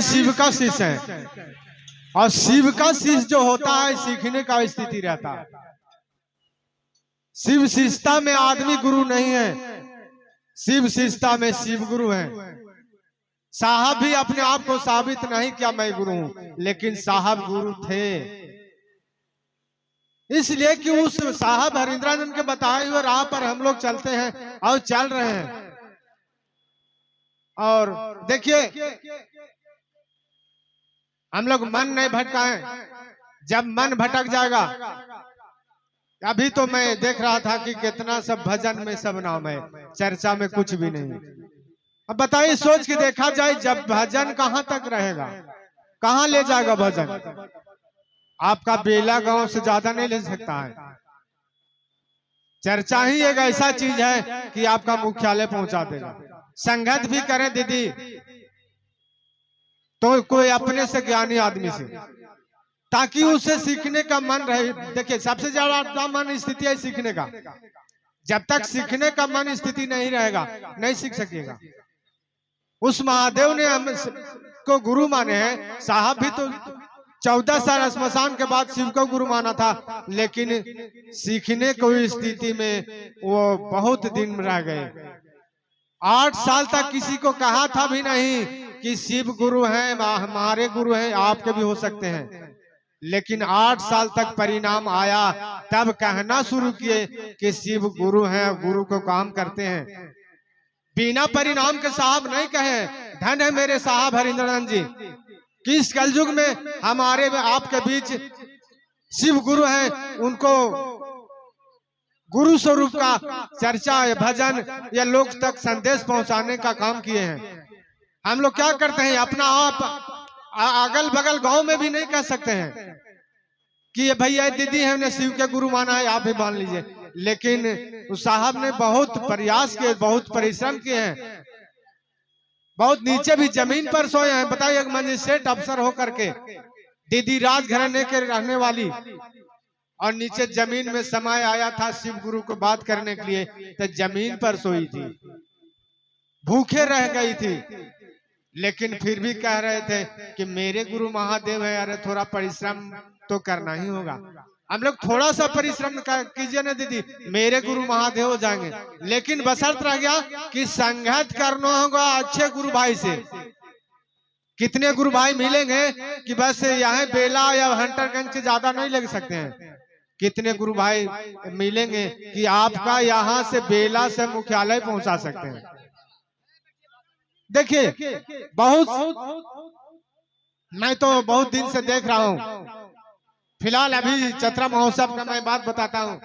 शिव का शिष्य है, और शिव का शिष्य जो होता है सीखने का स्थिति रहता है। शिव शिष्यता में आदमी गुरु नहीं है, शिव शिष्यता में शिव गुरु है। साहब भी अपने आप को साबित नहीं किया मैं गुरु हूं, लेकिन साहब गुरु थे, इसलिए कि उस साहब हरिंद्रानंद के बताए हुए राह पर हम लोग चलते हैं और चल रहे हैं। और देखिए, हम लोग मन नहीं भटकाएं, जब मन भटक जाएगा। अभी तो मैं देख रहा था कि कितना सब भजन में सब नाम है, चर्चा में कुछ भी नहीं। अब बताइए, सोच के देखा जाए, जब भजन कहां तक रहेगा, कहां ले जाएगा भजन? आपका बेला गांव से ज्यादा नहीं ले सकता है। चर्चा ही एक ऐसा चीज है कि आपका मुख्यालय पहुंचा देगा। संगत भी करें दीदी तो कोई अपने से ज्ञानी आदमी से, ताकि उसे सीखने का मन रहे। देखिए, सबसे ज्यादा मन स्थिति है सीखने का। जब तक सीखने का मन स्थिति नहीं रहेगा, नहीं सीख सकेगा। उस महादेव ने हम को गुरु माने हैं। साहब भी तो 14 साल स्मशान के बाद शिव को गुरु माना था, लेकिन सीखने को स्थिति में वो बहुत दिन रह गए। 8 साल तक किसी को कहा था भी नहीं कि शिव गुरु हैं, हमारे गुरु हैं, आपके भी हो सकते हैं। लेकिन 8 साल तक परिणाम आया, तब कहना शुरू किए कि शिव गुरु हैं, गुरु को काम करते हैं। बिना परिणाम के साहब नहीं कहे। धन है मेरे साहब हरिंद्रानंद जी कि इस कलयुग में हमारे आपके बीच शिव गुरु हैं, उनको गुरु स्वरूप का चर्चा या भजन या लोग तक संदेश पहुंचाने का काम किए हैं। हम लोग क्या करते हैं, अपना आप अगल बगल गांव में भी नहीं कह सकते हैं कि ये भैया दीदी हमने शिव के गुरु माना है, आप भी मान लीजिए। लेकिन उस साहब ने बहुत प्रयास किए, बहुत परिश्रम किए हैं, बहुत नीचे भी जमीन पर सोए हैं। बताइए, एक मजिस्ट्रेट अफसर होकर के, दीदी राजघराने के रहने वाली, और नीचे जमीन में समय आया था शिव गुरु को बात करने के लिए, तो जमीन पर सोई थी, भूखे रह गई थी, लेकिन फिर भी कह रहे थे कि मेरे गुरु महादेव है, अरे थोड़ा परिश्रम तो करना ही होगा। हम लोग थोड़ा सा परिश्रम कीजिए ना दीदी, मेरे गुरु महादेव हो जाएंगे। लेकिन बशर्त रह गया कि संगत करना होगा अच्छे गुरु भाई से। कितने गुरु भाई मिलेंगे कि बस यहाँ बेला या हंटरगंज से ज्यादा नहीं लग सकते हैं। कितने गुरु भाई मिलेंगे कि आपका यहाँ से बेला से मुख्यालय पहुंचा सकते हैं। देखिए, मैं तो बहुत दिन से देख रहा हूँ। फिलहाल अभी चतरा महोत्सव का मैं बात बताता हूँ,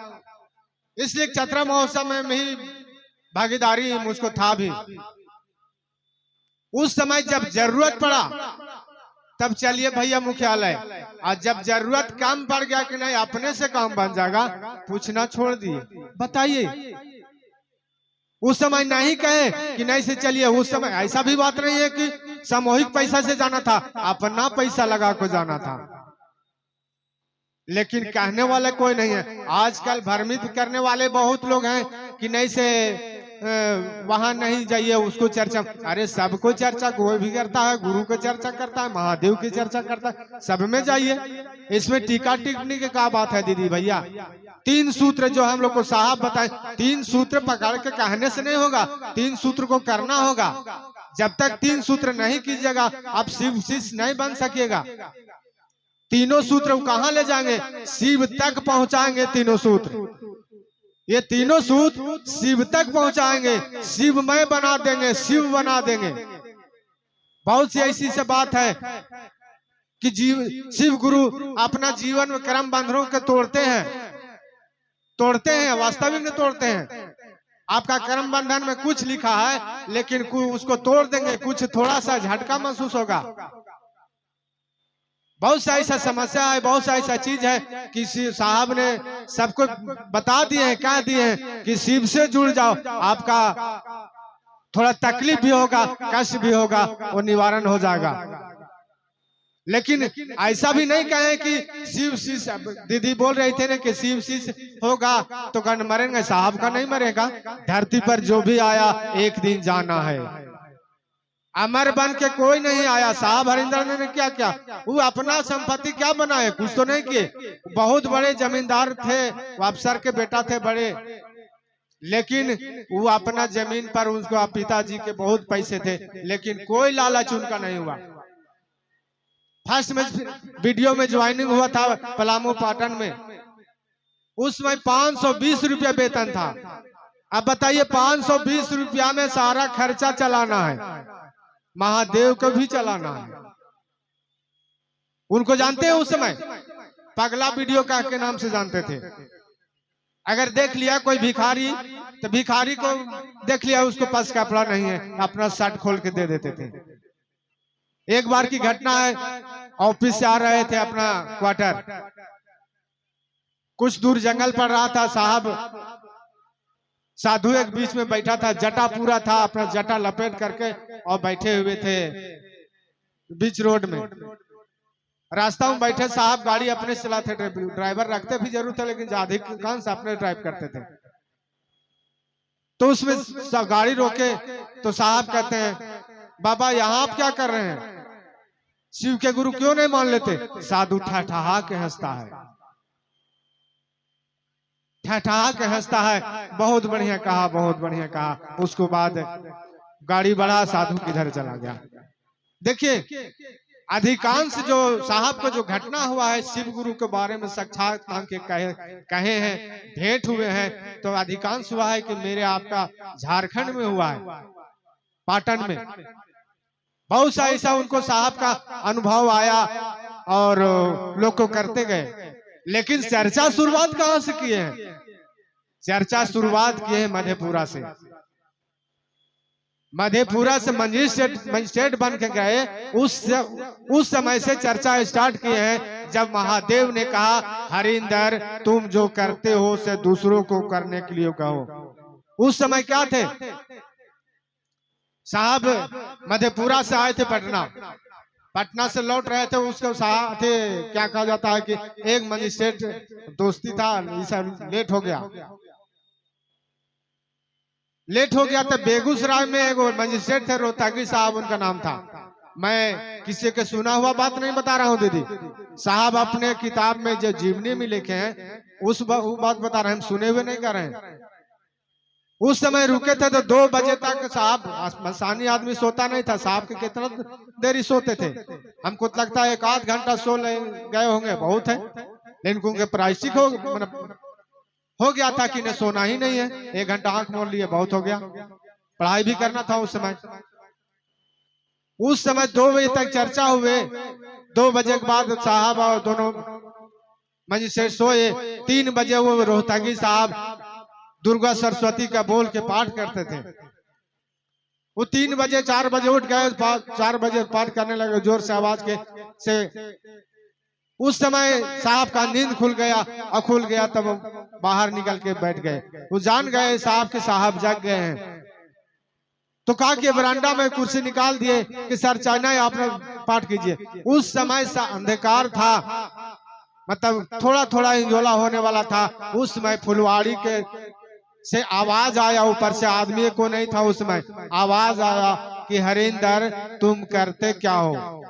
इसलिए चतरा महोत्सव में भी भागीदारी मुझको था भी। उस समय जब जरूरत पड़ा तब चलिए भैया मुख्यालय, और जब जरूरत कम पड़ गया कि नहीं अपने से काम बन जाएगा, पूछना छोड़ दिए। बताइए, उस समय नहीं कहे कि नहीं से चलिए। उस समय ऐसा भी बात नहीं है कि सामूहिक पैसा से जाना था, अपना पैसा लगा को जाना था। लेकिन कहने वाले कोई नहीं है। आजकल भ्रमित करने वाले बहुत लोग हैं कि नहीं से वहां नहीं जाइए, उसको चर्चा। अरे सबको चर्चा कोई भी करता है, गुरु को चर्चा करता है, महादेव की चर्चा करता है, सब में जाइए। इसमें टीका टिप्पणी की क्या बात है दीदी भैया? 3 सूत्र जो हम लोग को साहब बताए, 3 सूत्र पकड़ के कहने से नहीं होगा, 3 सूत्र को करना होगा। जब तक 3 सूत्र नहीं कीजिएगा आप शिव शिष्य नहीं बन सकिएगा। तीनों सूत्र कहां ले जाएंगे? शिव तक पहुंचाएंगे। तीनों सूत्र, ये तीनों सूत्र शिव तक पहुंचाएंगे, शिवमय बना देंगे, शिव बना देंगे। बहुत सी ऐसी से बात है कि शिव गुरु अपना जीवन में कर्म बंधनों के तोड़ते हैं, वास्तविक में तोड़ते हैं। आपका कर्म बंधन में कुछ लिखा है, लेकिन उसको तोड़ देंगे, कुछ थोड़ा सा झटका महसूस होगा। बहुत सा ऐसा समस्या है, बहुत सा ऐसा चीज है कि साहब ने सबको बता दिए हैं, कह दिए हैं कि शिव से जुड़ जाओ। आपका थोड़ा तकलीफ भी होगा, कष्ट भी होगा, वो निवारण हो जाएगा। लेकिन ऐसा भी नहीं कहे कि शिव शिष्य, दीदी बोल रही थे ना कि शिव शिष्य होगा तो कौन मरेंगे? साहब का नहीं मरेगा। धरती पर जो भी आया एक दिन जाना है। अमर बन के कोई नहीं आया। साहब हरिंदर ने क्या क्या, वो अपना संपत्ति क्या बनाए, कुछ तो नहीं किए। बहुत बड़े जमींदार थे, वो अफसर के बेटा थे बड़े, लेकिन वो अपना जमीन पर उसको पिताजी के बहुत पैसे थे, लेकिन कोई लालच उनका नहीं हुआ। फर्स्ट में वीडियो में ज्वाइनिंग हुआ था पलामू पाटन में, उस समय 520 रुपया वेतन था। अब बताइए 520 रुपया में सारा खर्चा चलाना है, महादेव को भी चलाना है। उनको जानते हैं उस समय पगला वीडियो का के नाम से जानते थे। अगर देख लिया कोई भिखारी तो भिखारी को देख लिया उसको पास कपड़ा नहीं है, अपना शर्ट खोल के दे देते थे। एक बार की घटना है, ऑफिस से आ रहे थे अपना क्वार्टर, कुछ दूर जंगल पड़ रहा था। साहब साधु एक बीच में बैठा था, जटा पूरा था, अपना जटा लपेट करके और बैठे हुए थे बीच रोड में। रास्ता में बैठे साहब गाड़ी अपने चलाते थे, ड्राइवर रखते भी जरूर थे लेकिन अधिकांश अपने ड्राइव करते थे। तो उसमें गाड़ी रोके तो साहब कहते हैं, बाबा यहाँ आप क्या कर रहे हैं, शिव के गुरु क्यों नहीं मान लेते? साधु ठठहा के हंसता है, ठठहा के हंसता है। बहुत बढ़िया कहा, बहुत बढ़िया कहा। उसको बाद गाड़ी बढ़ा, साधु किधर चला गया। देखिए अधिकांश जो साहब का जो घटना हुआ है शिव गुरु के बारे में साक्षात के कहे हैं, भेंट हुए हैं, तो अधिकांश हुआ है कि मेरे आपका झारखंड में हुआ है, पाटन में। बहुत सा ऐसा उनको साहब का अनुभव आया और लोग को करते गए। लेकिन चर्चा शुरुआत कहां से किए हैं? चर्चा शुरुआत किए हैं मधेपुरा से। मधेपुरा से मजिस्ट्रेट बन के गए, उस समय से चर्चा स्टार्ट किए हैं, जब महादेव ने कहा हरिंदर तुम जो करते हो से दूसरों को करने के लिए कहो। उस समय क्या थे साहब, मधेपुरा से आए थे पटना से लौट रहे थे। उसके साथ क्या कहा जाता है कि एक मजिस्ट्रेट दोस्ती था, लेट हो गया तो बेगूसराय में एक मजिस्ट्रेट थे, रोहतागी साहब उनका नाम था। मैं किसी के सुना हुआ बात नहीं बता रहा हूँ दीदी, साहब अपने किताब में जो जीवनी में लिखे हैं उस बात बता रहे हैं, हम सुने हुए नहीं कर रहे हैं। उस समय रुके थे तो 2 बजे तक साहब, आसानी आदमी सोता नहीं था, साहब के कितना देरी सोते थे, हमको लगता है 1 आध घंटा सो गए होंगे, बहुत है। लेकिन उनके प्रायश्चित हो गया था कि न सोना ही नहीं है, 1 घंटा आंख मोड़ लिए, बहुत हो गया। पढ़ाई भी करना था उस समय। 2 बजे तक चर्चा हुए, 2 बजे के बाद साहब और दोनों मजिस्ट्रेट सोए। 3 बजे वो रोहतागी साहब दुर्गा सरस्वती का बोल के पाठ करते थे। वो 3 बजे 4 बजे उठ गए, 4 बजे पाठ करने लगे जोर से आवाज के से। उस समय साहब का नींद खुल गया तब बाहर निकल के बैठ गए। वो जान गए साहब के साहब जग गए हैं, तो कहा कि बरामदा में कुर्सी निकाल दिए कि सर चाहना है आप पाठ कीजिए। उस समय अंधकार था, मतलब थोड़ा थोड़ा इंजोला होने वाला था। उस समय फुलवाड़ी के से आवाज आया, ऊपर से आदमी को नहीं था, उस समय आवाज आया कि हरिंदर तुम करते क्या हो?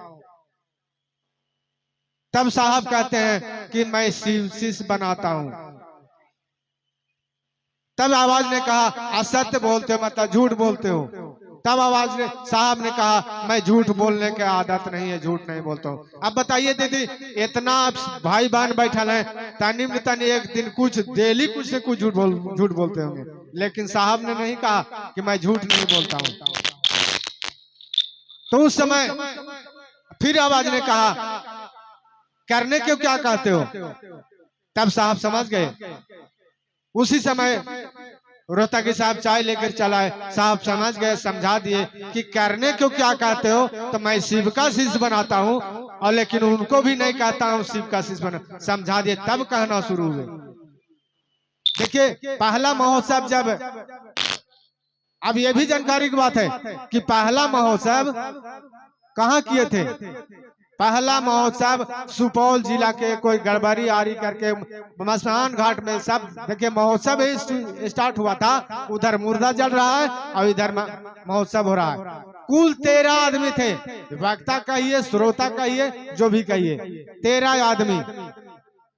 तब साहब कहते हैं कि मैं शिव शिष्य बनाता हूं। तब आवाज ने कहा असत्य बोलते हो, मतलब झूठ बोलते हो। तब साहब ने कहा मैं झूठ बोलने की आदत नहीं है, झूठ नहीं बोलता हूँ। अब बताइए दीदी, इतना भाई बहन बैठल है, तनी में तनी एक दिन कुछ डेली कुछ से कुछ झूठ बोलते होंगे, लेकिन साहब ने नहीं कहा कि मैं झूठ नहीं बोलता हूँ। तो उस समय फिर आवाज ने कहा करने क्यों क्या कहते हो? तब साहब समझ गए। उसी समय रोहतागी साहब चाय लेकर चलाए, साहब समझ गए, समझा दिए कि करने क्यों क्या कहते हो, तो मैं शिव का शिष्य बनाता हूँ, और लेकिन उनको भी नहीं कहता हूँ शिव का शिष्य बना। समझा दिए, तब कहना शुरू हुए। देखिए पहला महोत्सव जब, अब ये भी जानकारी की बात है कि पहला महोत्सव कहाँ किए थे? पहला महोत्सव सुपौल जिला के कोई गड़बड़ी आरी करके मसान घाट में सब देखिए महोत्सव स्टार्ट हुआ था, उधर मुर्दा जल रहा है और इधर महोत्सव हो रहा है। कुल 13 आदमी थे, वक्ता कहिए श्रोता कहिए जो भी कहिए, 13 आदमी।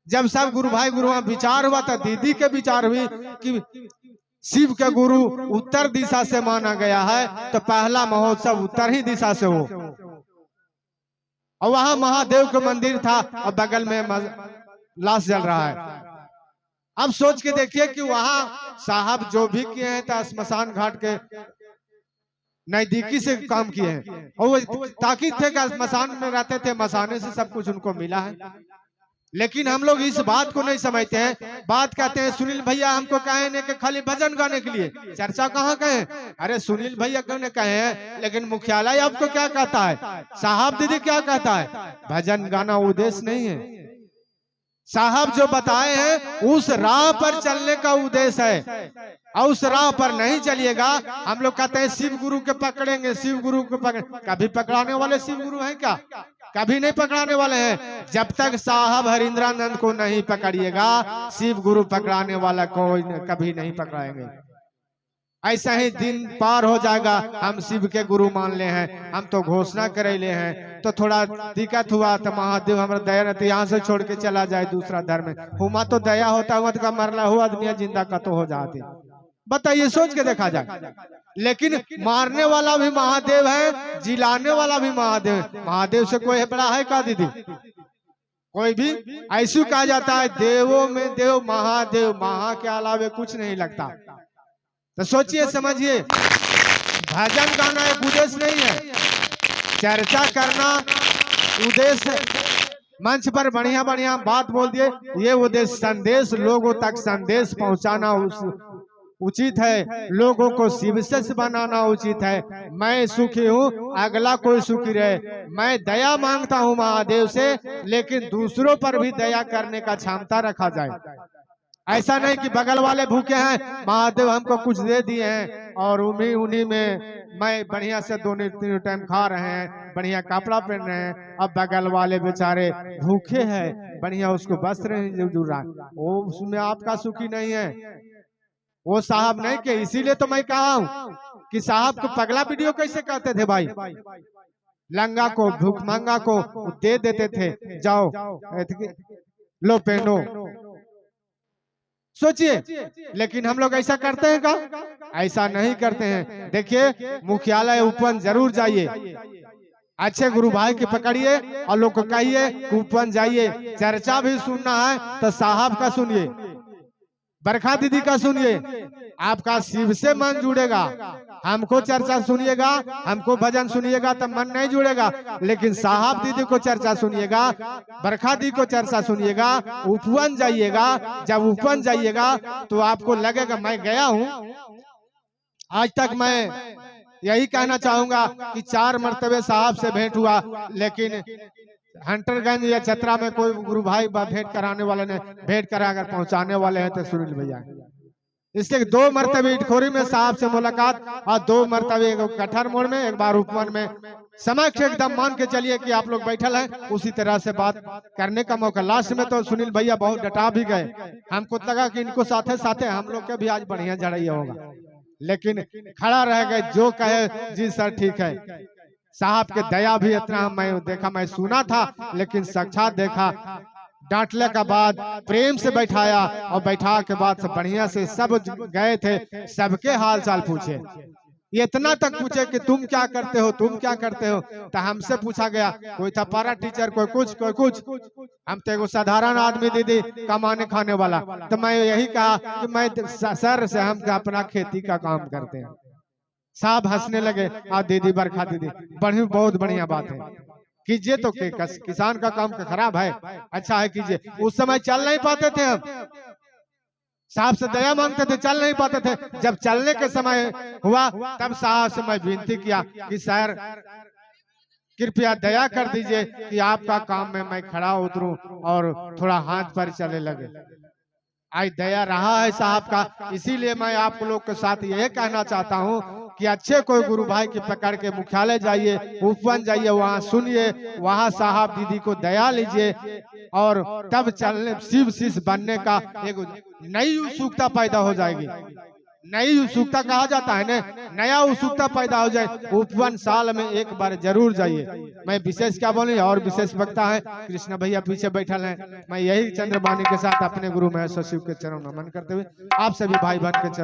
जब सब गुरु भाई गुरु विचार हुआ था, दीदी के विचार हुई कि शिव के गुरु उत्तर दिशा से माना गया है, तो पहला महोत्सव उत्तर ही दिशा से हो। और वहां महादेव का मंदिर था और बगल में लाश जल रहा है। अब सोच के देखिए कि वहां साहब जो भी किए हैं तो स्मशान घाट के नजदीकी से काम किए हैं, और वो ताकि थे कि स्मशान में रहते थे, मसाने से सब कुछ उनको मिला है। लेकिन हम लोग इस बात को नहीं समझते हैं। बात कहते हैं सुनील भैया हमको कहे ने कि खाली भजन गाने के लिए, चर्चा कहाँ कहे? अरे सुनील भैया क्यों ने कहे हैं, लेकिन मुख्यालय आपको क्या कहता है, साहब दीदी क्या कहता है? भजन गाना उद्देश्य नहीं है। साहब जो बताए हैं उस राह पर चलने का उद्देश्य है, और उस राह पर नहीं चलिएगा। हम लोग कहते हैं शिव गुरु के पकड़ेंगे, शिव गुरु के पकड़, कभी पकड़ाने वाले शिव गुरु हैं क्या? कभी नहीं पकड़ाने वाले हैं। जब तक साहब हरिंद्रानंद को नहीं पकड़िएगा, शिव गुरु पकड़ाने वाला कोई कभी नहीं पकड़ाएंगे। ऐसा ही दिन पार हो जाएगा। हम शिव के गुरु मान ले हैं, हम तो घोषणा करे ले हैं, तो थोड़ा दिक्कत हुआ तो महादेव हमारा दया रहती, यहाँ से छोड़ के चला जाए दूसरा धर्म में। हुमा तो दया होता हुआ तो मरला हुआ आदमी जिंदा का तो हो जाते। बताइए, सोच के देखा जाए। लेकिन मारने वाला भी महादेव है, जिलाने वाला भी महादेव है। महादेव से कोई बड़ा है का दीदी? कोई भी? ऐसा कहा जाता है देवों में देव महादेव, महा के अलावे कुछ नहीं लगता। तो सोचिए समझिए, भजन गाना एक उद्देश्य नहीं है, चर्चा करना उद्देश्य। मंच पर बढ़िया बढ़िया बात बोल दिए, ये उद्देश्य। संदेश लोगों तक संदेश पहुंचाना उचित है, लोगों को शिव से बनाना उचित है। मैं सुखी हूँ, अगला कोई सुखी रहे। मैं दया मांगता हूँ महादेव से, लेकिन दूसरों पर भी दया करने का क्षमता रखा जाए। ऐसा नहीं कि बगल वाले भूखे हैं, महादेव हमको कुछ दे दिए हैं और उन्हीं में मैं बढ़िया से दोनों तीनों टाइम खा रहे हैं, बढ़िया कपड़ा पहन रहे हैं, अब बगल वाले बेचारे भूखे हैं, बढ़िया उसको वस्त्र नहीं जुड़ रहा, वो उसमें आपका सुखी नहीं है, वो साहब नहीं के। इसीलिए तो मैं कहा हूँ कि साहब को पगला वीडियो कैसे कहते थे भाई? लंगा को भूखमंगा को दे देते थे, जाओ लो पहनो। सोचिए, लेकिन हम लोग ऐसा करते हैं का? ऐसा नहीं करते हैं। देखिए, मुख्यालय उपवन जरूर जाइए, अच्छे गुरु भाई की पकड़िए और लोग को कहिए उपवन जाइए। चर्चा भी सुनना है तो साहब का सुनिए, बरखा दीदी का सुनिए, आपका शिव से मन जुड़ेगा। हमको चर्चा सुनिएगा, हमको भजन सुनिएगा तो मन नहीं जुड़ेगा, लेकिन साहब दीदी को चर्चा सुनिएगा, बरखा दीदी को चर्चा सुनिएगा, उपवन जाइएगा। जब उपवन जाइएगा तो आपको लगेगा मैं गया हूँ। आज तक मैं यही कहना चाहूंगा कि 4 मरतबे साहब से भेंट हुआ, लेकिन हंटरगंज या चतरा में कोई गुरु भाई भेंट कराने वाले ने भेंट करा, अगर पहुंचाने वाले हैं तो सुनील भैया। इससे 2 मरतबे इटखोरी में साहब से मुलाकात, और 2 मरतबे कठर मोड़ में, एक बार उपवन में। समक्ष एकदम मान के चलिए कि आप लोग बैठल हैं, उसी तरह से बात करने का मौका। लास्ट में तो सुनील भैया बहुत डटा भी गए, हमको लगा कि इनको साथे साथे हम लोग के भी आज बढ़िया जड़ैया होगा, लेकिन खड़ा रह गए। जो कहे जी सर ठीक है। साहब के दया भी इतना मैं देखा, मैं सुना था, लेकिन साक्षात देखा। डांटने का बाद प्रेम से बैठाया, और बैठा के बाद सब बढ़िया से सब गए थे, सबके हाल चाल पूछे। इतना तक पूछे कि तुम क्या करते हो, तुम क्या करते हो। तो हमसे पूछा गया, कोई था पारा टीचर, कोई कुछ कोई कुछ। हम तो एक साधारण आदमी दीदी, कमाने खाने वाला। तो मैं यही कहा कि मैं सर से हम अपना खेती का काम करते हैं। साहब हंसने लगे, और दीदी बरखा दीदी बढ़िया, बहुत बढ़िया बात है, कीजिए। तो किसान का काम खराब है, अच्छा है कीजिए। उस समय चल नहीं पाते थे, हम साहब से दया मांगते थे, चल नहीं पाते थे। जब चलने के समय हुआ तब साहब से मैं विनती किया कि सर कृपया दया कर दीजिए कि आपका काम में मैं खड़ा उतरूं और थोड़ा हाथ पर चले लगे। आज दया रहा है साहब का, इसीलिए मैं आप लोग के साथ यह कहना चाहता हूं कि अच्छे कोई गुरु भाई के पकड़ के मुख्यालय जाइए, उपवन जाइए, वहाँ सुनिए, वहाँ साहब दीदी को दया लीजिए और तब चलने शिव शिष्य बनने का एक नई उत्सुकता पैदा हो जाएगी। नई उत्सुकता कहा जाता है ना, नया उत्सुकता पैदा हो जाए। उपवन साल में एक बार जरूर जाइए। मैं विशेष क्या बोलूं, और विशेष वक्ता है कृष्ण भैया पीछे बैठल हैं। मैं यही चंद्रबानी के साथ अपने गुरु महेश्वर शिव के चरण नमन करते हुए आप सभी भाई बहन के चरण